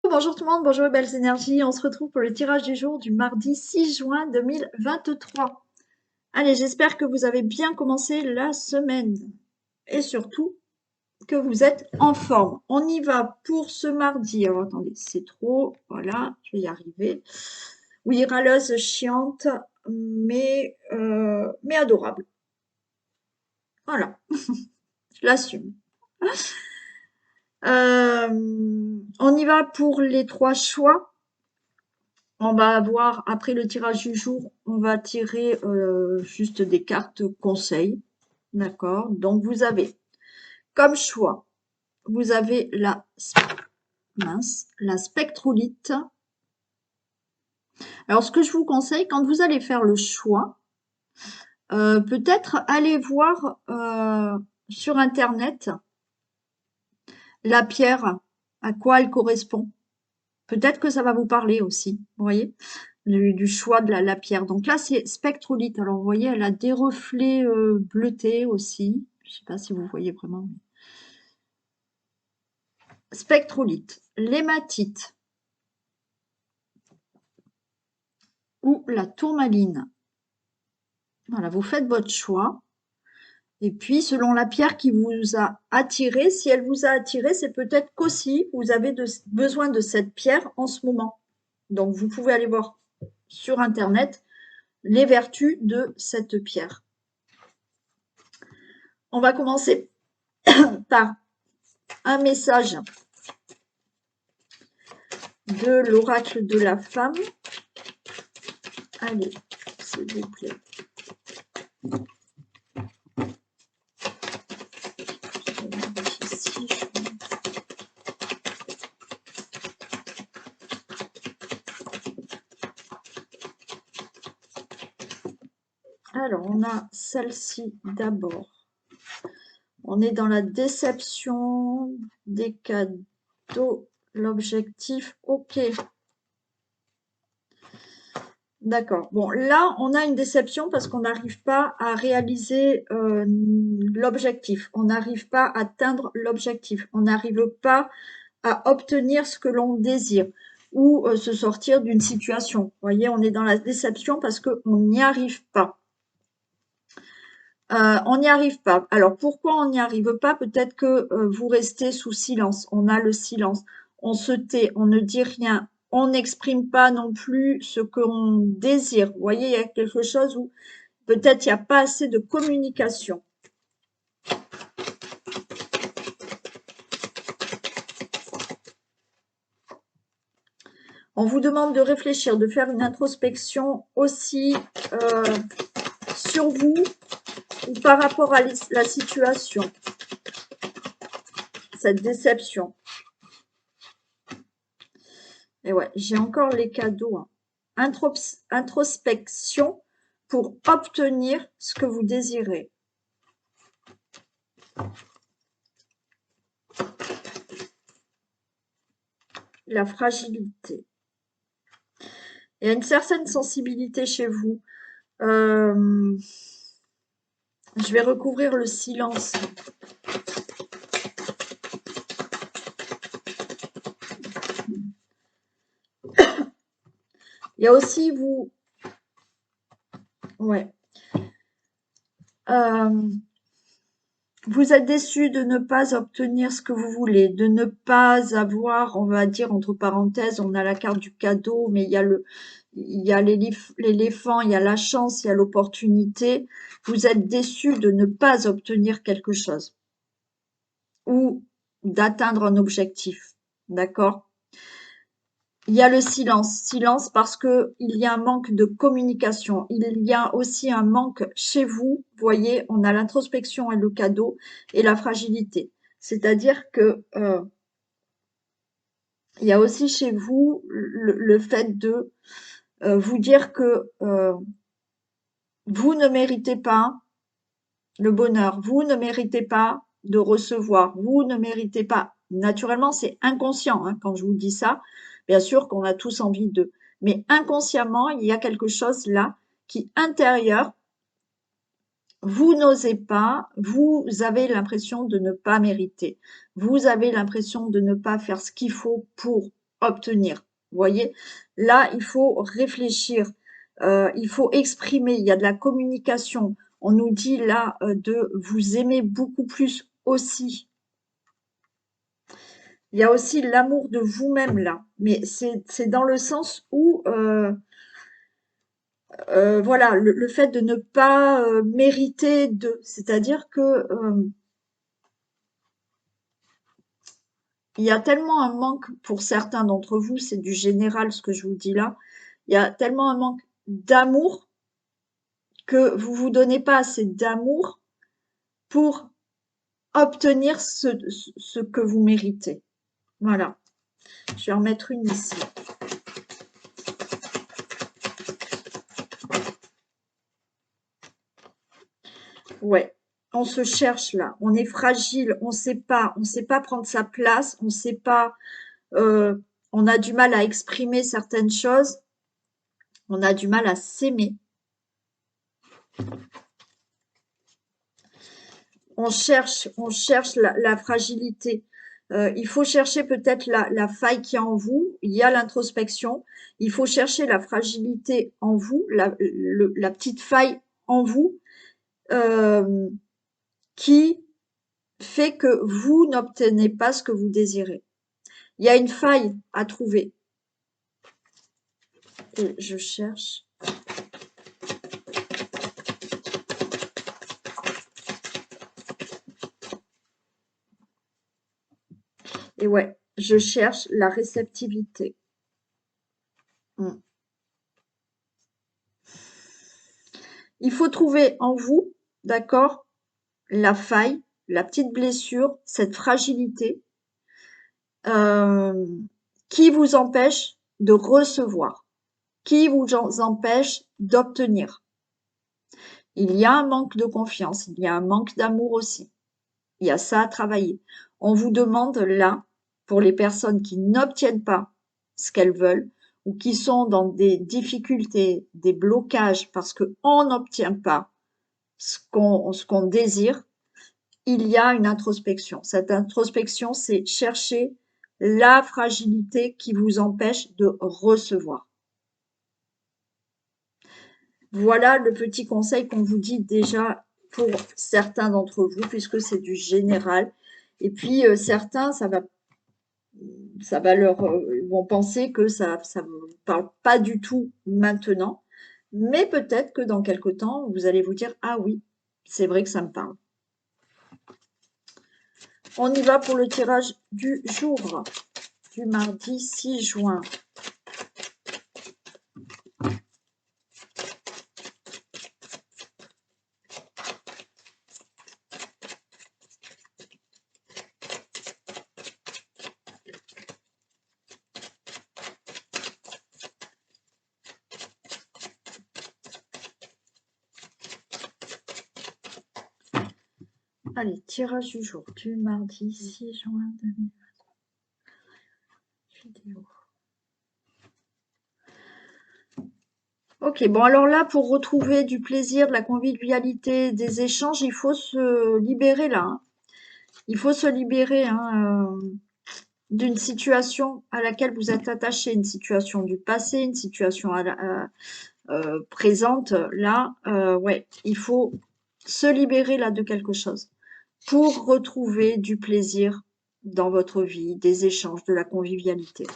Bonjour tout le monde, bonjour les belles énergies. On se retrouve pour le tirage du jour du mardi 6 juin 2023. Allez, j'espère que vous avez bien commencé la semaine et surtout que vous êtes en forme. On y va pour ce mardi. Alors attendez, c'est trop. Voilà, je vais y arriver. Oui, râleuse, chiante, mais adorable. Voilà, je l'assume. On y va pour les trois choix. On va avoir, après le tirage du jour, on va tirer juste des cartes conseils. D'accord? Donc, vous avez comme choix, vous avez la spectrolite. Alors, ce que je vous conseille, quand vous allez faire le choix, peut-être aller voir sur Internet la pierre, à quoi elle correspond. Peut-être que ça va vous parler aussi, vous voyez, du choix de la pierre. Donc là, c'est spectrolite. Alors, vous voyez, elle a des reflets bleutés aussi. Je ne sais pas si vous voyez vraiment. Spectrolite, l'hématite ou la tourmaline. Voilà, vous faites votre choix. Et puis, selon la pierre qui vous a attiré, si elle vous a attiré, c'est peut-être qu'aussi vous avez besoin de cette pierre en ce moment. Donc, vous pouvez aller voir sur Internet les vertus de cette pierre. On va commencer par un message de l'oracle de la femme. Allez, s'il vous plaît. Alors, on a celle-ci d'abord. On est dans la déception des cadeaux. L'objectif, ok. D'accord. Bon, là, on a une déception parce qu'on n'arrive pas à réaliser l'objectif. On n'arrive pas à atteindre l'objectif. On n'arrive pas à obtenir ce que l'on désire ou se sortir d'une situation. Vous voyez, on est dans la déception parce qu'on n'y arrive pas. On n'y arrive pas. Alors, pourquoi on n'y arrive pas? Peut-être que vous restez sous silence. On a le silence. On se tait, on ne dit rien. On n'exprime pas non plus ce qu'on désire. Vous voyez, il y a quelque chose où peut-être il n'y a pas assez de communication. On vous demande de réfléchir, de faire une introspection aussi sur vous ou par rapport à la situation, cette déception. Et ouais, j'ai encore les cadeaux. Hein. Introspection pour obtenir ce que vous désirez. La fragilité. Il y a une certaine sensibilité chez vous. Je vais recouvrir le silence. Il y a aussi vous... Ouais. Vous êtes déçu de ne pas obtenir ce que vous voulez, de ne pas avoir, on va dire, entre parenthèses, on a la carte du cadeau, mais il y a l'éléphant, il y a la chance, il y a l'opportunité. Vous êtes déçu de ne pas obtenir quelque chose ou d'atteindre un objectif. D'accord? Il y a le silence. Silence parce que il y a un manque de communication. Il y a aussi un manque chez vous. Vous voyez, on a l'introspection et le cadeau et la fragilité. C'est-à-dire que il y a aussi chez vous le fait de vous dire que vous ne méritez pas le bonheur. Vous ne méritez pas de recevoir. Vous ne méritez pas. Naturellement, c'est inconscient hein, quand je vous dis ça. Bien sûr qu'on a tous envie de. Mais inconsciemment, il y a quelque chose là qui, intérieur, vous n'osez pas, vous avez l'impression de ne pas mériter. Vous avez l'impression de ne pas faire ce qu'il faut pour obtenir. Vous voyez, là, il faut réfléchir, il faut exprimer, il y a de la communication. On nous dit là de vous aimer beaucoup plus aussi. Il y a aussi l'amour de vous-même là, mais c'est dans le sens où, voilà, le fait de ne pas mériter de, c'est-à-dire que il y a tellement un manque pour certains d'entre vous, c'est du général ce que je vous dis là, il y a tellement un manque d'amour que vous vous donnez pas assez d'amour pour obtenir ce que vous méritez. Voilà. Je vais en mettre une ici. Ouais. On se cherche là. On est fragile. On sait pas. On sait pas prendre sa place. On sait pas. euh, on a du mal à exprimer certaines choses. On a du mal à s'aimer. On cherche la fragilité. Il faut chercher peut-être la faille qui est en vous. Il y a l'introspection. Il faut chercher la fragilité en vous, la petite faille en vous euh, qui fait que vous n'obtenez pas ce que vous désirez. Il y a une faille à trouver. Et je cherche. Et ouais, je cherche la réceptivité. Mm. Il faut trouver en vous, d'accord, la faille, la petite blessure, cette fragilité euh, qui vous empêche de recevoir, qui vous empêche d'obtenir. Il y a un manque de confiance, il y a un manque d'amour aussi. Il y a ça à travailler. On vous demande là, pour les personnes qui n'obtiennent pas ce qu'elles veulent ou qui sont dans des difficultés, des blocages parce qu'on n'obtient pas ce qu'on désire, il y a une introspection. Cette introspection, c'est chercher la fragilité qui vous empêche de recevoir. Voilà le petit conseil qu'on vous dit déjà pour certains d'entre vous, puisque c'est du général. Et puis certains, ça va leur, ils vont penser que ça ne parle pas du tout maintenant, mais peut-être que dans quelque temps, vous allez vous dire, ah oui, c'est vrai que ça me parle. On y va pour le tirage du jour, du mardi 6 juin. Allez, tirage du jour du mardi 6 juin 2023. Vidéo. Ok, bon alors là, pour retrouver du plaisir, de la convivialité, des échanges, il faut se libérer là. Hein. Il faut se libérer d'une situation à laquelle vous êtes attaché, une situation du passé, une situation présente. Là, ouais, il faut se libérer là de quelque chose pour retrouver du plaisir dans votre vie, des échanges, de la convivialité.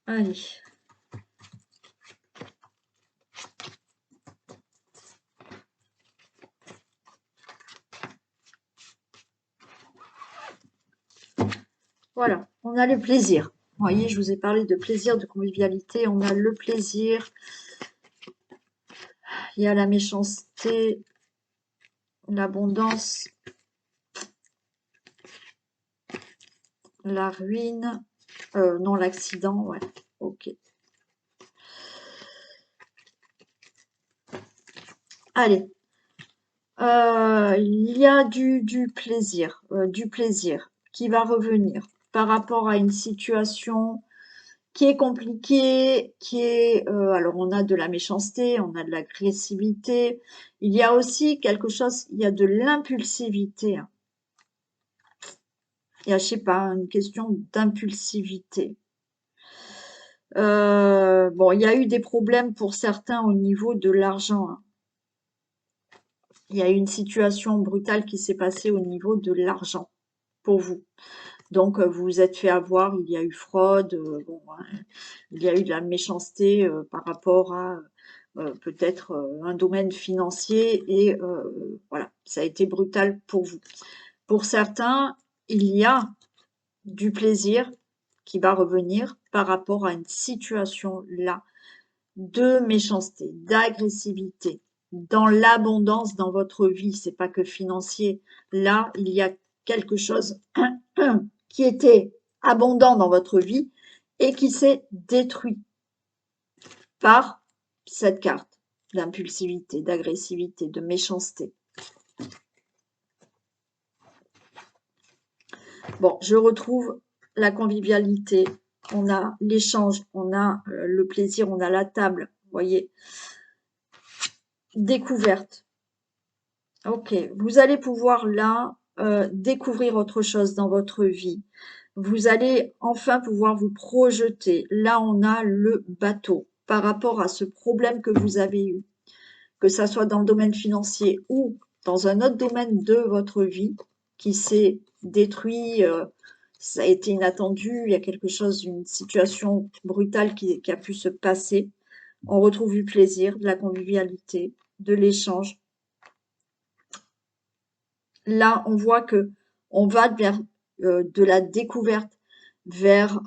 Allez. Voilà, on a le plaisir. Vous voyez, je vous ai parlé de plaisir, de convivialité. On a le plaisir. Il y a la méchanceté, l'abondance, la ruine. Non, l'accident, ouais. Ok. Allez. Il y a du plaisir qui va revenir par rapport à une situation qui est compliquée, qui est, alors on a de la méchanceté, on a de l'agressivité, il y a aussi quelque chose, il y a de l'impulsivité, hein. Il y a, je sais pas, une question d'impulsivité. Bon, il y a eu des problèmes pour certains au niveau de l'argent, hein. Il y a eu une situation brutale qui s'est passée au niveau de l'argent pour vous. Donc, vous vous êtes fait avoir, il y a eu fraude, bon, hein, il y a eu de la méchanceté par rapport à peut-être un domaine financier et voilà, ça a été brutal pour vous. Pour certains, il y a du plaisir qui va revenir par rapport à une situation là de méchanceté, d'agressivité, dans l'abondance dans votre vie, c'est pas que financier. Là, il y a quelque chose qui était abondant dans votre vie et qui s'est détruit par cette carte d'impulsivité, d'agressivité, de méchanceté. Bon, je retrouve la convivialité, on a l'échange, on a le plaisir, on a la table, vous voyez. Découverte. Ok, vous allez pouvoir là découvrir autre chose dans votre vie. Vous allez enfin pouvoir vous projeter. Là, on a le bateau par rapport à ce problème que vous avez eu, que ça soit dans le domaine financier ou dans un autre domaine de votre vie qui s'est détruit, ça a été inattendu, il y a quelque chose, une situation brutale qui a pu se passer. On retrouve du plaisir, de la convivialité, de l'échange. Là, on voit que on va vers de la découverte, vers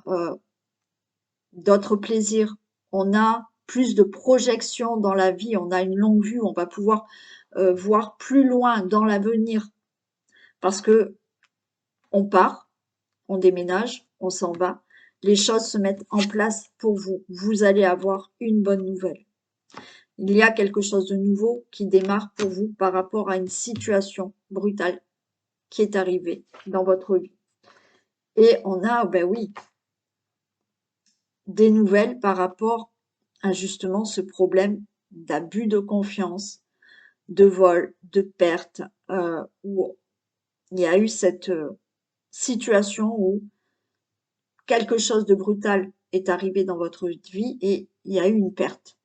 d'autres plaisirs. On a plus de projection dans la vie, on a une longue vue, on va pouvoir voir plus loin dans l'avenir parce que on part, on déménage, on s'en va. Les choses se mettent en place pour vous. Vous allez avoir une bonne nouvelle. Il y a quelque chose de nouveau qui démarre pour vous par rapport à une situation brutale qui est arrivée dans votre vie. Et on a, ben oui, des nouvelles par rapport à justement ce problème d'abus de confiance, de vol, de perte, où il y a eu cette situation où quelque chose de brutal est arrivé dans votre vie et il y a eu une perte.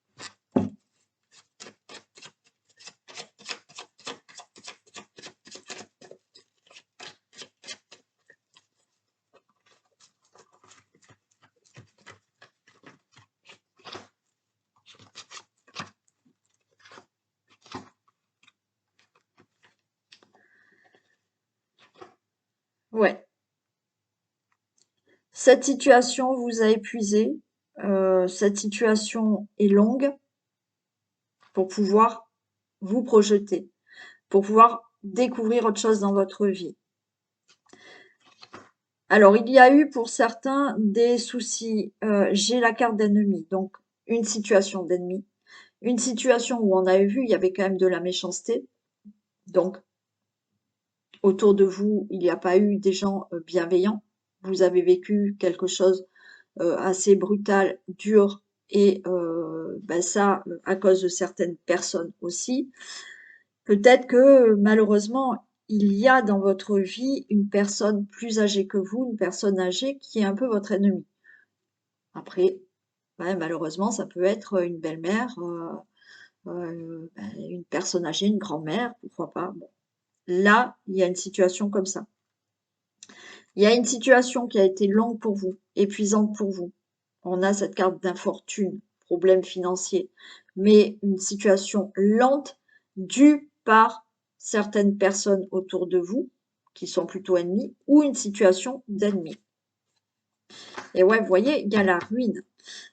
Ouais. Cette situation vous a épuisé. Cette situation est longue pour pouvoir vous projeter, pour pouvoir découvrir autre chose dans votre vie. Alors, il y a eu pour certains des soucis. J'ai la carte d'ennemi, donc une situation d'ennemi. Une situation où on avait vu, il y avait quand même de la méchanceté. Donc, autour de vous, il n'y a pas eu des gens bienveillants. Vous avez vécu quelque chose assez brutal, dur, et ben ça, à cause de certaines personnes aussi. Peut-être que malheureusement, il y a dans votre vie une personne plus âgée que vous, une personne âgée qui est un peu votre ennemi. Après, ouais, malheureusement, ça peut être une belle-mère, ben, une personne âgée, une grand-mère, pourquoi pas. Bon. Là, il y a une situation comme ça. Il y a une situation qui a été longue pour vous, épuisante pour vous. On a cette carte d'infortune, problème financier, mais une situation lente due par certaines personnes autour de vous qui sont plutôt ennemis ou une situation d'ennemi. Et ouais, vous voyez, il y a la ruine.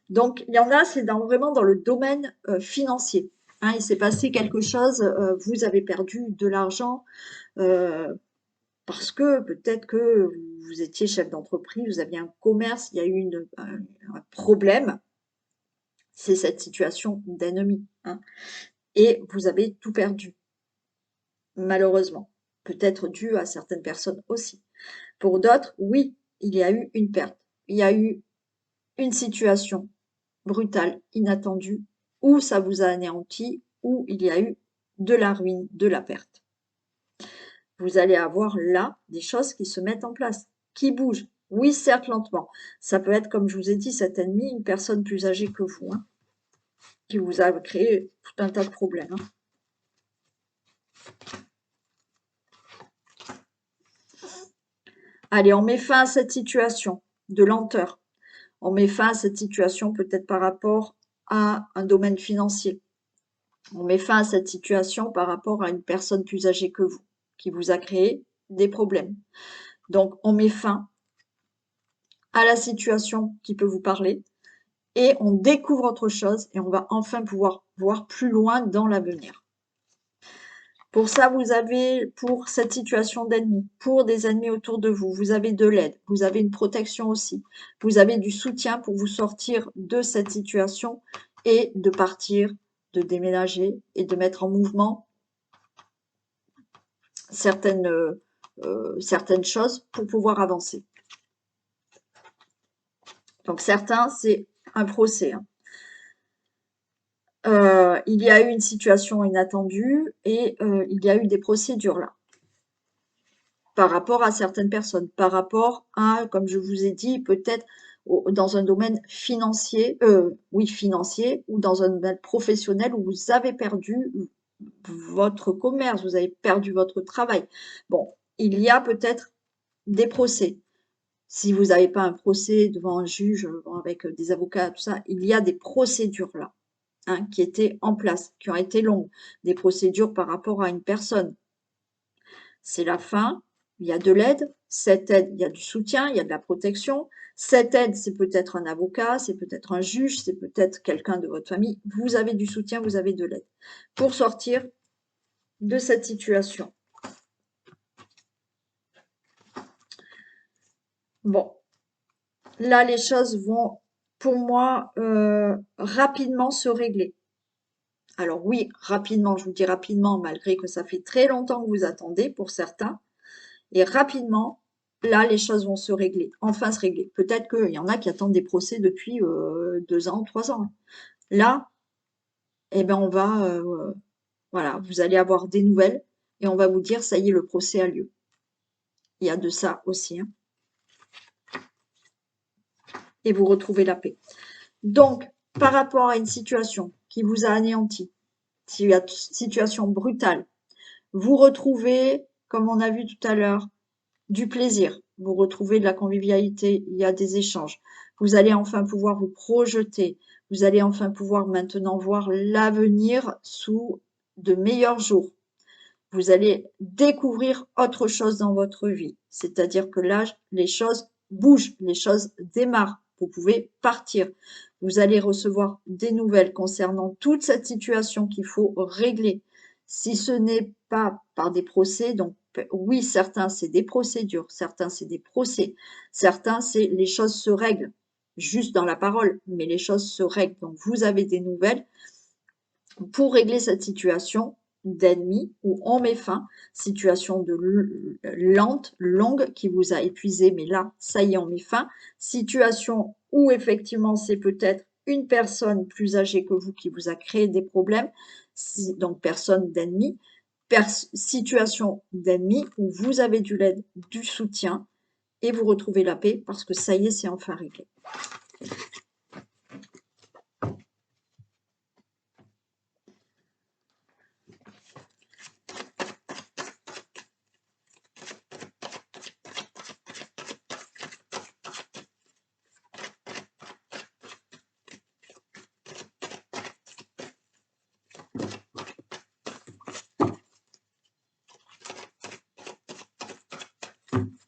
Donc, il y en a, c'est vraiment dans le domaine financier. Hein, il s'est passé quelque chose, vous avez perdu de l'argent, parce que peut-être que vous étiez chef d'entreprise, vous aviez un commerce, il y a eu un problème, c'est cette situation d'ennemi, hein, et vous avez tout perdu. malheureusement. Peut-être dû à certaines personnes aussi. Pour d'autres, oui, il y a eu une perte. Il y a eu une situation brutale, inattendue, où ça vous a anéanti, où il y a eu de la ruine, de la perte. Vous allez avoir là des choses qui se mettent en place, qui bougent. Oui, certes, lentement. Ça peut être, comme je vous ai dit, cet ennemi, une personne plus âgée que vous, hein, qui vous a créé tout un tas de problèmes. Hein. Allez, on met fin à cette situation de lenteur. On met fin à cette situation peut-être par rapport à un domaine financier. On met fin à cette situation par rapport à une personne plus âgée que vous, qui vous a créé des problèmes. Donc, on met fin à la situation qui peut vous parler et on découvre autre chose et on va enfin pouvoir voir plus loin dans l'avenir. Pour ça, vous avez, pour cette situation d'ennemis, pour des ennemis autour de vous, vous avez de l'aide, vous avez une protection aussi, vous avez du soutien pour vous sortir de cette situation et de partir, de déménager et de mettre en mouvement certaines choses pour pouvoir avancer. Donc certains, c'est un procès. Hein. Il y a eu une situation inattendue et il y a eu des procédures là. Par rapport à certaines personnes, par rapport à, comme je vous ai dit, peut-être dans un domaine financier, oui, financier, ou dans un domaine professionnel où vous avez perdu votre commerce, vous avez perdu votre travail. Bon, il y a peut-être des procès. Si vous n'avez pas un procès devant un juge, avec des avocats, tout ça, il y a des procédures là, hein, qui étaient en place, qui ont été longues, des procédures par rapport à une personne. C'est la fin, il y a de l'aide, cette aide, il y a du soutien, il y a de la protection. Cette aide, c'est peut-être un avocat, c'est peut-être un juge, c'est peut-être quelqu'un de votre famille. Vous avez du soutien, vous avez de l'aide pour sortir de cette situation. Bon, là, les choses vont, pour moi, rapidement se régler. Alors oui, rapidement, je vous dis rapidement, malgré que ça fait très longtemps que vous attendez pour certains. Et rapidement, là, les choses vont se régler, enfin se régler. Peut-être qu'il y en a qui attendent des procès depuis 2 ans, 3 ans. Là, eh ben, voilà, vous allez avoir des nouvelles et on va vous dire, ça y est, le procès a lieu. Il y a de ça aussi. Hein. Et vous retrouvez la paix. Donc, par rapport à une situation qui vous a anéanti, situation brutale, vous retrouvez, comme on a vu tout à l'heure, du plaisir, vous retrouvez de la convivialité, il y a des échanges. Vous allez enfin pouvoir vous projeter, vous allez enfin pouvoir maintenant voir l'avenir sous de meilleurs jours. Vous allez découvrir autre chose dans votre vie. C'est-à-dire que là, les choses bougent, les choses démarrent. Vous pouvez partir. Vous allez recevoir des nouvelles concernant toute cette situation qu'il faut régler. Si ce n'est pas par des procès, donc oui, certains c'est des procédures, certains c'est des procès, certains c'est les choses se règlent juste dans la parole, mais les choses se règlent. Donc vous avez des nouvelles pour régler cette situation d'ennemi où on met fin, situation de lente, longue qui vous a épuisé, mais là, ça y est, on met fin. Situation où effectivement c'est peut-être une personne plus âgée que vous qui vous a créé des problèmes, donc personne d'ennemi. Situation d'ennemi où vous avez du l'aide, du soutien et vous retrouvez la paix parce que ça y est, c'est enfin réglé.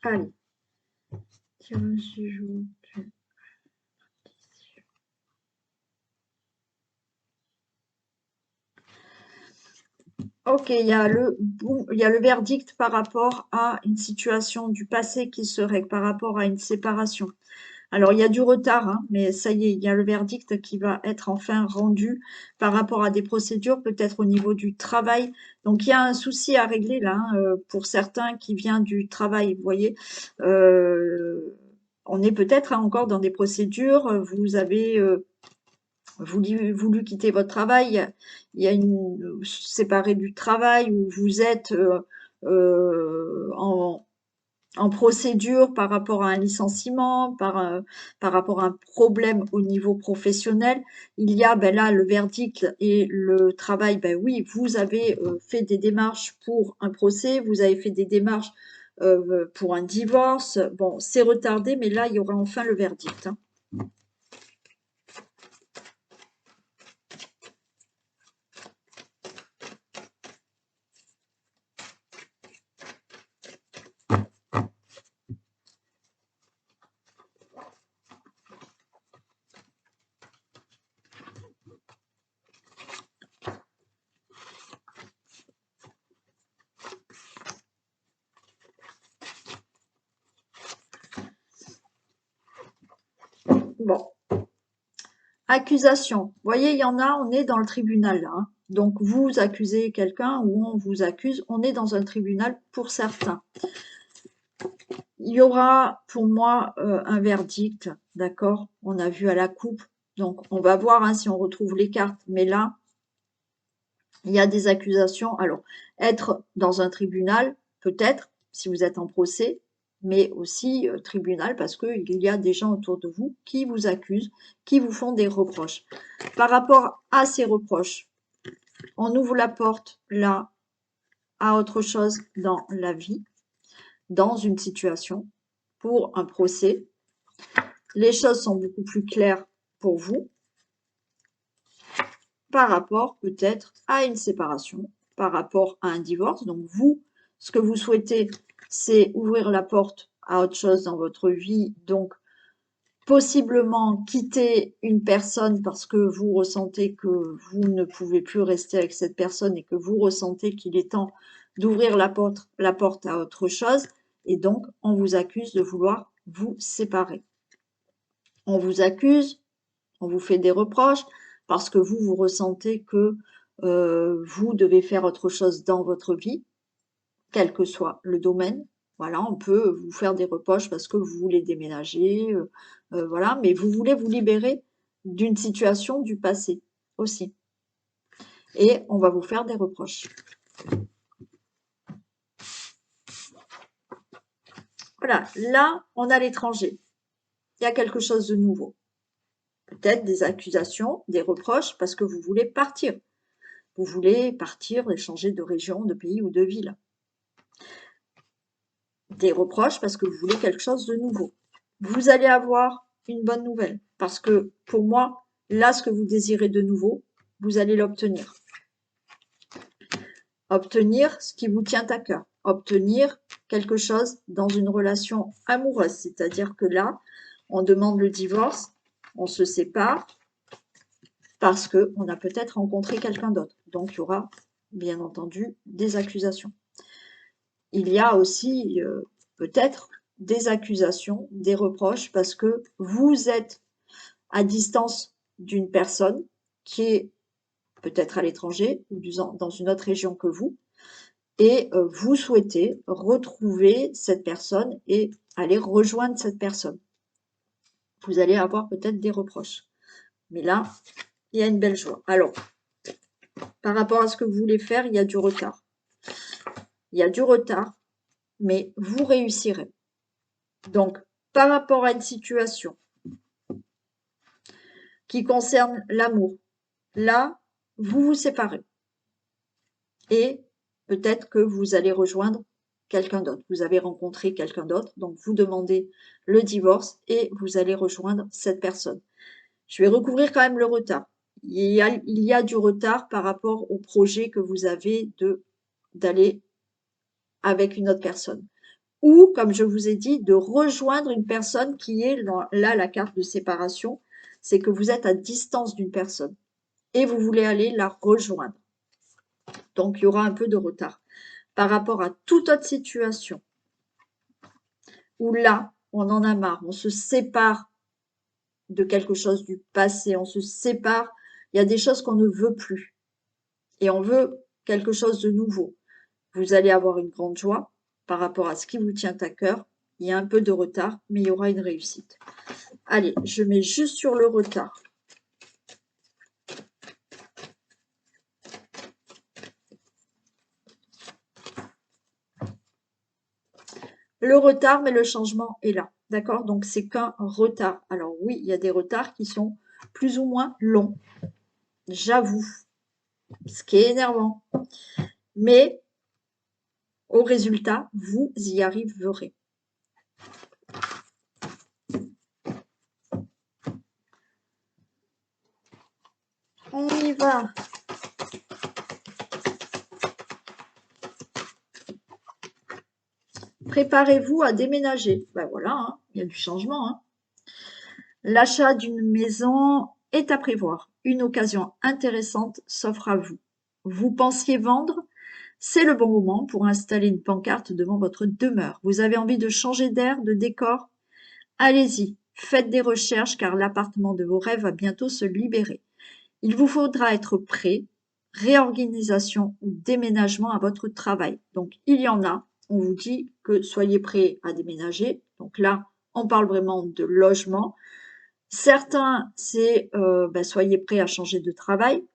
Allez, tirage du jour. Ok, il y a le verdict par rapport à une situation du passé qui serait par rapport à une séparation. Alors, il y a du retard, hein, mais ça y est, il y a le verdict qui va être enfin rendu par rapport à des procédures, peut-être au niveau du travail. Donc, il y a un souci à régler là, hein, pour certains qui vient du travail, vous voyez. On est peut-être hein, encore dans des procédures, vous avez voulu quitter votre travail, il y a une séparé du travail où vous êtes en procédure par rapport à un licenciement, par rapport à un problème au niveau professionnel. Il y a ben là le verdict et le travail, ben oui, vous avez fait des démarches pour un procès, vous avez fait des démarches pour un divorce. Bon, c'est retardé, mais là, il y aura enfin le verdict. Hein. Bon, accusation. Vous voyez, il y en a, on est dans le tribunal là. Hein. Donc, vous accusez quelqu'un ou on vous accuse, on est dans un tribunal pour certains. Il y aura pour moi un verdict, d'accord? On a vu à la coupe, donc on va voir hein, si on retrouve les cartes. Mais là, il y a des accusations. Alors, être dans un tribunal, peut-être, si vous êtes en procès, mais aussi tribunal parce qu'il y a des gens autour de vous qui vous accusent, qui vous font des reproches. Par rapport à ces reproches, on ouvre la porte là à autre chose dans la vie, dans une situation, pour un procès. Les choses sont beaucoup plus claires pour vous par rapport peut-être à une séparation, par rapport à un divorce. Donc vous, ce que vous souhaitez, c'est ouvrir la porte à autre chose dans votre vie. Donc possiblement quitter une personne parce que vous ressentez que vous ne pouvez plus rester avec cette personne et que vous ressentez qu'il est temps d'ouvrir la porte à autre chose. Et donc, on vous accuse de vouloir vous séparer. On vous accuse, on vous fait des reproches parce que vous ressentez que vous devez faire autre chose dans votre vie, quel que soit le domaine. Voilà, on peut vous faire des reproches parce que vous voulez déménager, voilà, mais vous voulez vous libérer d'une situation du passé aussi. Et on va vous faire des reproches. Voilà, là, on a l'étranger. Il y a quelque chose de nouveau. Peut-être des accusations, des reproches, parce que vous voulez partir. Vous voulez partir et changer de région, de pays ou de ville. Des reproches parce que vous voulez quelque chose de nouveau. Vous allez avoir une bonne nouvelle parce que pour moi, là, ce que vous désirez de nouveau, vous allez l'obtenir. Obtenir ce qui vous tient à cœur. Obtenir quelque chose dans une relation amoureuse. C'est-à-dire que là, on demande le divorce, on se sépare parce qu'on a peut-être rencontré quelqu'un d'autre. Donc, il y aura, bien entendu, des accusations. Il y a aussi peut-être des accusations, des reproches, parce que vous êtes à distance d'une personne qui est peut-être à l'étranger ou dans une autre région que vous, et vous souhaitez retrouver cette personne et aller rejoindre cette personne. Vous allez avoir peut-être des reproches. Mais là, il y a une belle joie. Alors, par rapport à ce que vous voulez faire, il y a du retard. Il y a du retard, mais vous réussirez. Donc, par rapport à une situation qui concerne l'amour, là, vous vous séparez. Et peut-être que vous allez rejoindre quelqu'un d'autre. Vous avez rencontré quelqu'un d'autre, donc vous demandez le divorce et vous allez rejoindre cette personne. Je vais recouvrir quand même le retard. Il y a du retard par rapport au projet que vous avez d'aller avec une autre personne. Ou, comme je vous ai dit, de rejoindre une personne qui est là la carte de séparation, c'est que vous êtes à distance d'une personne et vous voulez aller la rejoindre. Donc, il y aura un peu de retard. Par rapport à toute autre situation où là, on en a marre, on se sépare de quelque chose du passé, on se sépare, il y a des choses qu'on ne veut plus et on veut quelque chose de nouveau. Vous allez avoir une grande joie par rapport à ce qui vous tient à cœur. Il y a un peu de retard, mais il y aura une réussite. Allez, je mets juste sur le retard. Le retard, mais le changement est là. D'accord? Donc, c'est qu'un retard. Alors oui, il y a des retards qui sont plus ou moins longs. J'avoue. Ce qui est énervant. Mais au résultat, vous y arriverez. On y va. Préparez-vous à déménager. Ben voilà, hein, il y a du changement. Hein. L'achat d'une maison est à prévoir. Une occasion intéressante s'offre à vous. Vous pensiez vendre? C'est le bon moment pour installer une pancarte devant votre demeure. Vous avez envie de changer d'air, de décor? Allez-y, faites des recherches car l'appartement de vos rêves va bientôt se libérer. Il vous faudra être prêt, réorganisation ou déménagement à votre travail. Donc il y en a, on vous dit que soyez prêts à déménager. Donc là, on parle vraiment de logement. Certains, c'est soyez prêts à changer de travail.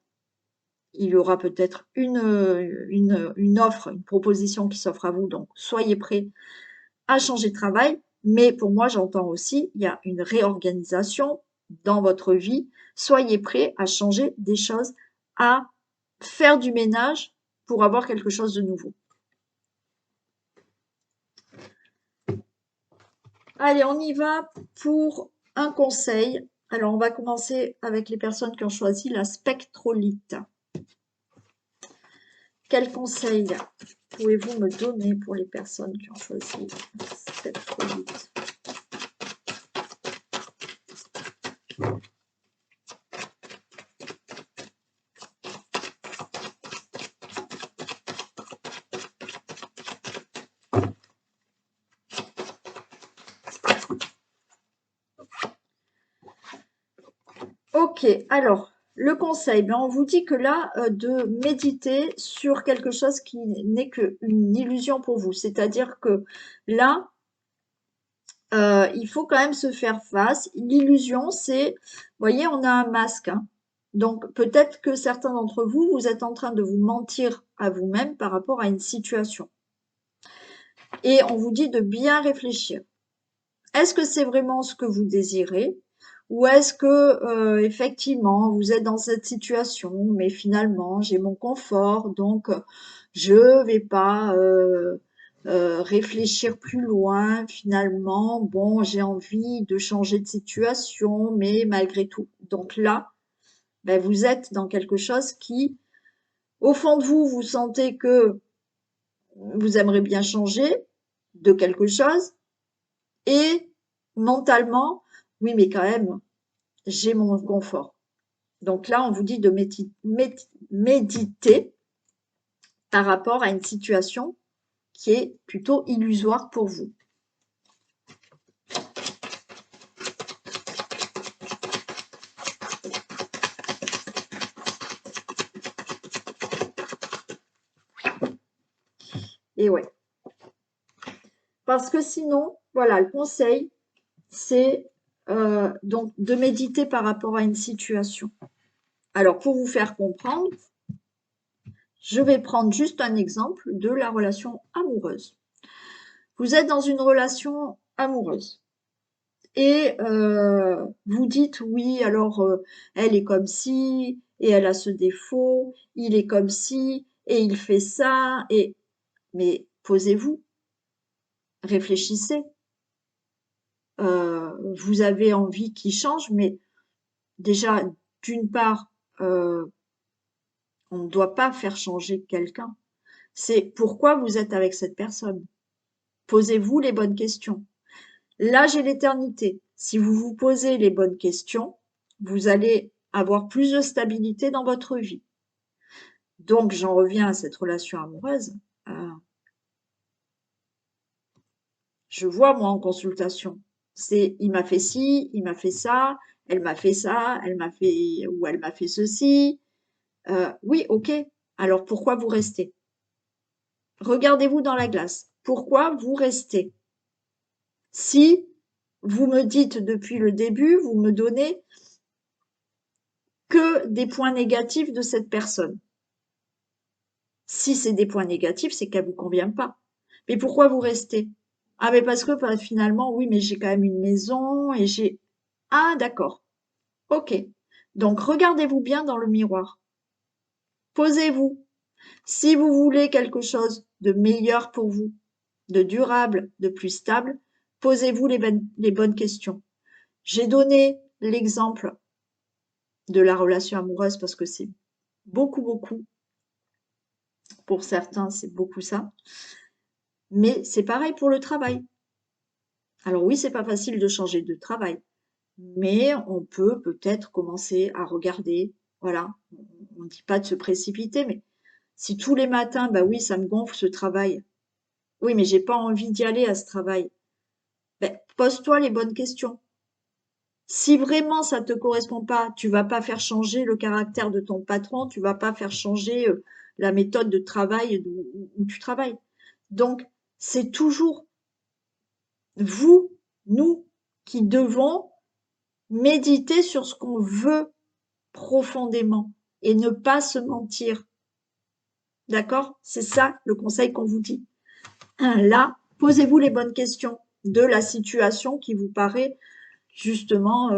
Il y aura peut-être une offre, une proposition qui s'offre à vous, donc soyez prêts à changer de travail. Mais pour moi, j'entends aussi, il y a une réorganisation dans votre vie. Soyez prêts à changer des choses, à faire du ménage pour avoir quelque chose de nouveau. Allez, on y va pour un conseil. Alors, on va commencer avec les personnes qui ont choisi la spectrolite. Quel conseil pouvez-vous me donner pour les personnes qui ont choisi la spectrolite? Ok, alors, le conseil, on vous dit que là, de méditer sur quelque chose qui n'est qu'une illusion pour vous. C'est-à-dire que là, il faut quand même se faire face. L'illusion, c'est, vous voyez, on a un masque. Hein. Donc, peut-être que certains d'entre vous, vous êtes en train de vous mentir à vous-même par rapport à une situation. Et on vous dit de bien réfléchir. Est-ce que c'est vraiment ce que vous désirez? Ou est-ce que effectivement vous êtes dans cette situation, mais finalement j'ai mon confort, donc je vais pas réfléchir plus loin. Finalement, bon, j'ai envie de changer de situation, mais malgré tout. Donc là, ben, vous êtes dans quelque chose qui, au fond de vous, vous sentez que vous aimeriez bien changer de quelque chose, et mentalement, oui, mais quand même, j'ai mon confort. Donc là, on vous dit de méditer par rapport à une situation qui est plutôt illusoire pour vous. Et ouais. Parce que sinon, voilà, le conseil, c'est donc de méditer par rapport à une situation. Alors, pour vous faire comprendre, je vais prendre juste un exemple de la relation amoureuse. Vous êtes dans une relation amoureuse et vous dites oui, alors elle est comme ci et elle a ce défaut, il est comme ci et il fait ça et mais posez-vous, réfléchissez. Vous avez envie qu'il change, mais déjà d'une part, on ne doit pas faire changer quelqu'un. C'est pourquoi vous êtes avec cette personne. Posez-vous les bonnes questions. L'âge et l'éternité. Si vous vous posez les bonnes questions, vous allez avoir plus de stabilité dans votre vie. Donc, j'en reviens à cette relation amoureuse. Je vois, moi, en consultation. C'est, il m'a fait ci, il m'a fait ça, elle m'a fait ça, elle m'a fait, ou elle m'a fait ceci. Oui, ok. Alors pourquoi vous restez? Regardez-vous dans la glace. Pourquoi vous restez? Si vous me dites depuis le début, vous me donnez que des points négatifs de cette personne. Si c'est des points négatifs, c'est qu'elle vous convient pas. Mais pourquoi vous restez? Ah, mais parce que bah, finalement, oui, mais j'ai quand même une maison et j'ai... Ah, d'accord. Ok. Donc, regardez-vous bien dans le miroir. Posez-vous. Si vous voulez quelque chose de meilleur pour vous, de durable, de plus stable, posez-vous les bonnes questions. J'ai donné l'exemple de la relation amoureuse parce que c'est beaucoup, pour certains, c'est beaucoup ça. Mais c'est pareil pour le travail. Alors oui, c'est pas facile de changer de travail, mais on peut peut-être commencer à regarder. Voilà, on ne dit pas de se précipiter, mais si tous les matins, bah oui, ça me gonfle ce travail. Oui, mais j'ai pas envie d'y aller à ce travail. Ben, pose-toi les bonnes questions. Si vraiment ça te correspond pas, tu vas pas faire changer le caractère de ton patron, tu vas pas faire changer la méthode de travail où tu travailles. Donc, c'est toujours vous, nous, qui devons méditer sur ce qu'on veut profondément et ne pas se mentir. D'accord? C'est ça le conseil qu'on vous dit. Là, posez-vous les bonnes questions de la situation qui vous paraît justement,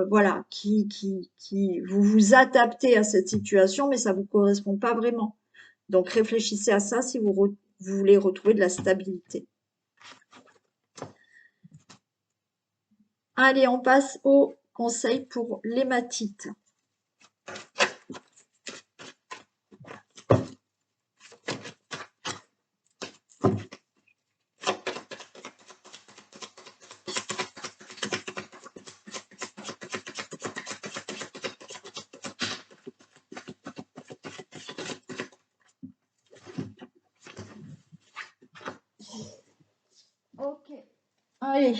voilà, vous vous adaptez à cette situation, mais ça ne vous correspond pas vraiment. Donc, réfléchissez à ça si vous voulez retrouver de la stabilité. Allez, on passe au conseil pour l'hématite. Ok. Allez.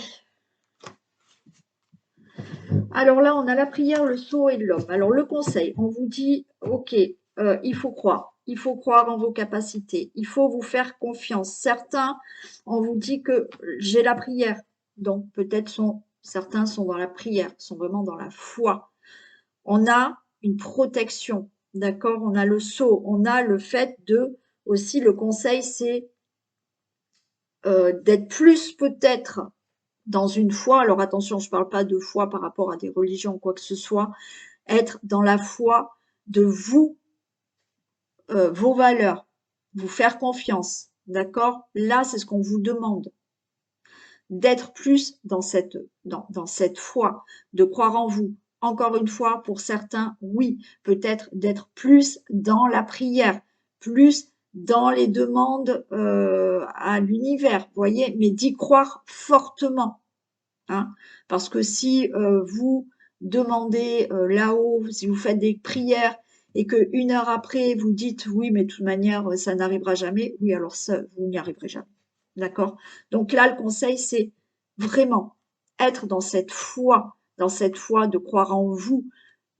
Alors là, on a la prière, le sceau et l'homme. Alors le conseil, on vous dit, ok, il faut croire. Il faut croire en vos capacités. Il faut vous faire confiance. Certains, on vous dit que j'ai la prière. Donc peut-être certains sont dans la prière, sont vraiment dans la foi. On a une protection, d'accord? On a le sceau. On a le fait de, aussi le conseil, c'est d'être plus peut-être dans une foi, alors attention, je ne parle pas de foi par rapport à des religions ou quoi que ce soit, être dans la foi de vous, vos valeurs, vous faire confiance, d'accord? Là, c'est ce qu'on vous demande, d'être plus dans cette foi, de croire en vous. Encore une fois, pour certains, oui, peut-être d'être plus dans la prière, plus dans les demandes à l'univers, voyez, mais d'y croire fortement. Hein, parce que si vous demandez là-haut, si vous faites des prières et que 1 heure après vous dites oui, mais de toute manière ça n'arrivera jamais, oui, alors ça, vous n'y arriverez jamais. D'accord? Donc là, le conseil, c'est vraiment être dans cette foi de croire en vous.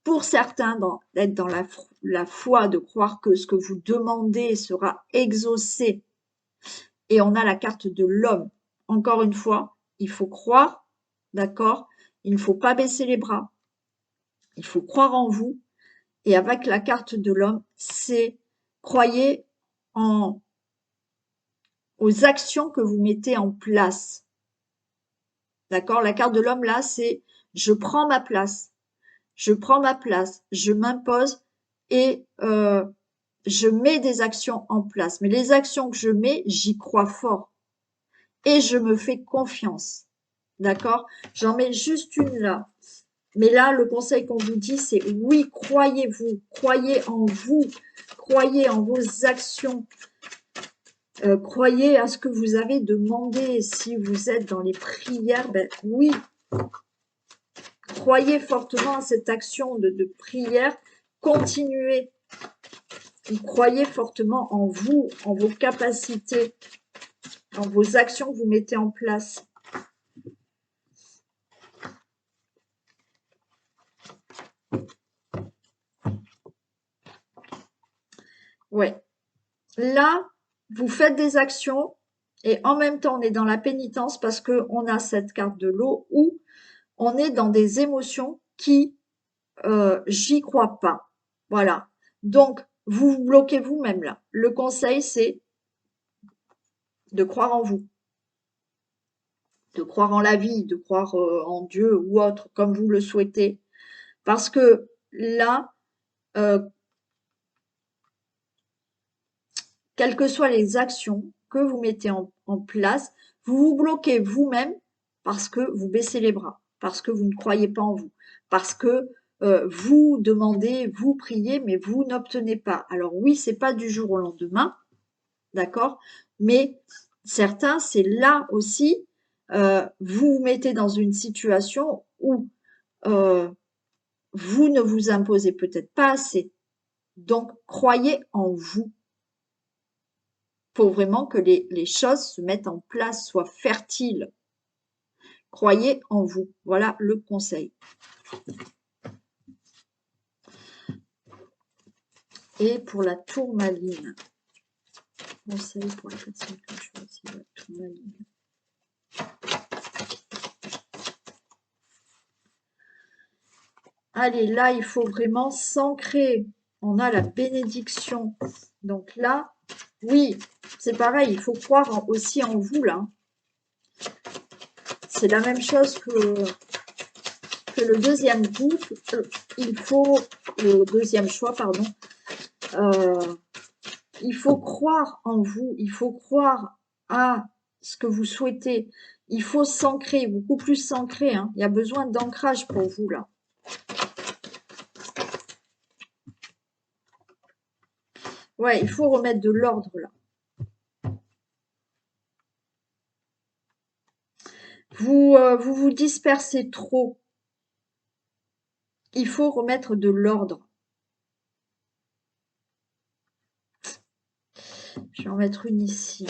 Pour certains, d'être dans la foi de croire que ce que vous demandez sera exaucé. Et on a la carte de l'homme. Encore une fois, il faut croire, d'accord? Il ne faut pas baisser les bras. Il faut croire en vous. Et avec la carte de l'homme, c'est croyez aux actions que vous mettez en place. D'accord? La carte de l'homme, là, c'est je prends ma place. Je prends ma place. Je m'impose et je mets des actions en place. Mais les actions que je mets, j'y crois fort. Et je me fais confiance. D'accord? J'en mets juste une là. Mais là, le conseil qu'on vous dit, c'est oui, croyez-vous, croyez en vous, croyez en vos actions, croyez à ce que vous avez demandé. Si vous êtes dans les prières, ben oui, croyez fortement à cette action de prière, continuez. Croyez fortement en vous, en vos capacités, en vos actions que vous mettez en place. Ouais. Là, vous faites des actions et en même temps, on est dans la pénitence parce que on a cette carte de l'eau où on est dans des émotions qui, j'y crois pas. Voilà. Donc, vous vous bloquez vous-même là. Le conseil, c'est de croire en vous, de croire en la vie, de croire en Dieu ou autre, comme vous le souhaitez. Parce que là, euh, quelles que soient les actions que vous mettez en place, vous vous bloquez vous-même parce que vous baissez les bras, parce que vous ne croyez pas en vous, parce que vous demandez, vous priez, mais vous n'obtenez pas. Alors oui, c'est pas du jour au lendemain, d'accord? Mais certains, c'est là aussi, vous vous mettez dans une situation où euh, vous ne vous imposez peut-être pas assez. Donc, croyez en vous. Faut vraiment que les choses se mettent en place, soient fertiles. Croyez en vous. Voilà le conseil. Et pour la tourmaline, conseil pour la personne que je choisis, la tourmaline. Allez, là, il faut vraiment s'ancrer. On a la bénédiction. Donc là, oui, c'est pareil, il faut croire aussi en vous, là. C'est la même chose que le deuxième coup. Il faut, le deuxième choix, pardon. Il faut croire en vous, il faut croire à ce que vous souhaitez. Il faut s'ancrer, beaucoup plus s'ancrer. Hein. Il y a besoin d'ancrage pour vous, là. Ouais, il faut remettre de l'ordre, là. Vous dispersez trop. Il faut remettre de l'ordre. Je vais en mettre une ici.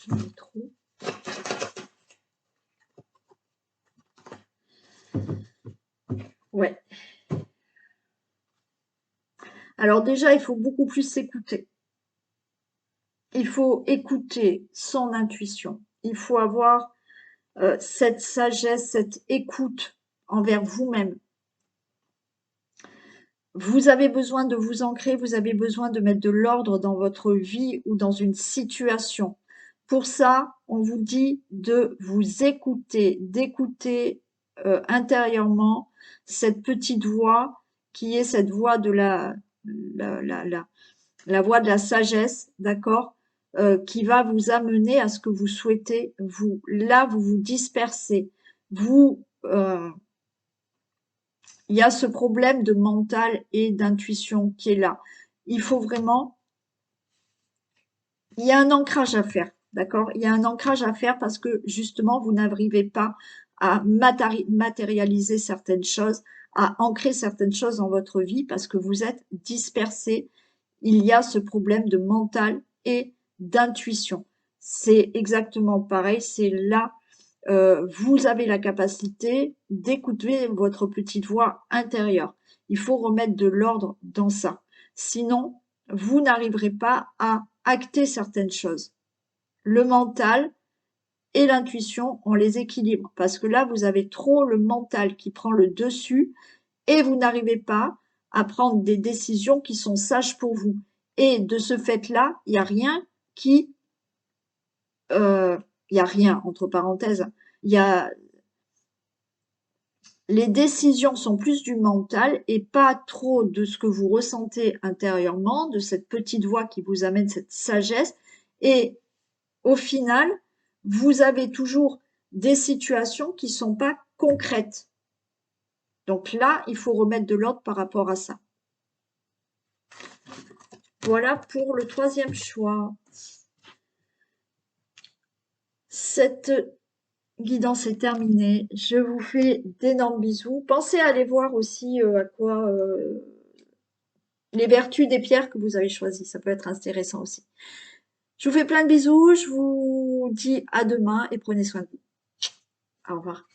J'en ai trop. Ouais. Alors déjà, il faut beaucoup plus s'écouter. Il faut écouter son intuition. Il faut avoir cette sagesse, cette écoute envers vous-même. Vous avez besoin de vous ancrer, vous avez besoin de mettre de l'ordre dans votre vie ou dans une situation. Pour ça, on vous dit de vous écouter, d'écouter intérieurement cette petite voix qui est cette voix de la voix de la sagesse, d'accord, qui va vous amener à ce que vous souhaitez. Vous, là, vous vous dispersez. Vous, il y a ce problème de mental et d'intuition qui est là. Il faut vraiment, il y a un ancrage à faire, d'accord? Il y a un ancrage à faire parce que justement, vous n'arrivez pas à matérialiser certaines choses, à ancrer certaines choses dans votre vie parce que vous êtes dispersé. Il y a ce problème de mental et d'intuition. C'est exactement pareil, c'est là vous avez la capacité d'écouter votre petite voix intérieure. Il faut remettre de l'ordre dans ça. Sinon, vous n'arriverez pas à acter certaines choses. Le mental et l'intuition, on les équilibre parce que là, vous avez trop le mental qui prend le dessus et vous n'arrivez pas à prendre des décisions qui sont sages pour vous. Et de ce fait-là, il n'y a rien qui il y a rien entre parenthèses. Il y a les décisions sont plus du mental et pas trop de ce que vous ressentez intérieurement, de cette petite voix qui vous amène cette sagesse. Et au final, vous avez toujours des situations qui sont pas concrètes. Donc là, il faut remettre de l'ordre par rapport à ça. Voilà pour le troisième choix. Cette guidance est terminée. Je vous fais d'énormes bisous. Pensez à aller voir aussi à quoi les vertus des pierres que vous avez choisies. Ça peut être intéressant aussi. Je vous fais plein de bisous, je vous dis à demain et prenez soin de vous. Au revoir.